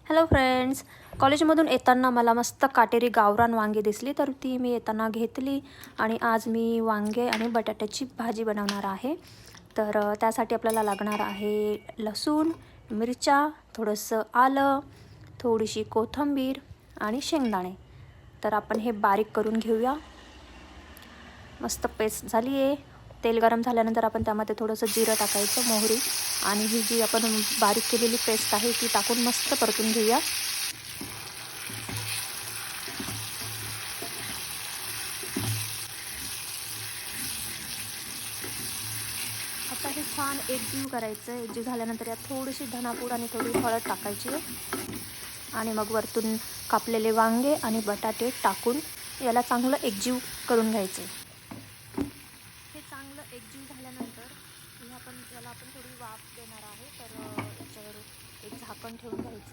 Hello friends, कॉलेजमधून येताना मला मस्त काटेरी गावरान वांगी दिसली, तर ती मी येताना घेतली आणि आज मी वांगे आणि बटाट्याची भाजी बनवणार आहे. तर त्यासाठी आपल्याला लागणार आहे लसूण, मिरच्या, थोडंसं आलं, थोडीशी कोथिंबीर आणि शेंगदाणे. तर आपण हे बारीक करून घेऊया. मस्त पेस्ट झाली आहे. तेल गरम झाल्यानंतर आपण त्यामध्ये थोडंसं जिरं टाकायचं, मोहरी, आणि ही जी आपण बारीक केलेली पेस्ट आहे ती टाकून मस्त परतून घेऊया. आता हे छान एकजीव करायचं. एकजीव झाल्यानंतर यात थोडीशी धनापूड आणि थोडी हळद टाकायची आणि मग वरतून कापलेले वांगे आणि बटाटे टाकून याला चांगलं एकजीव करून घ्यायचं. हे चांगलं एकजीव झाल्यानंतर याला आपण थोडी वाफ देणार आहे. तर याच्यावर एक झाकण ठेवून घ्यायचं.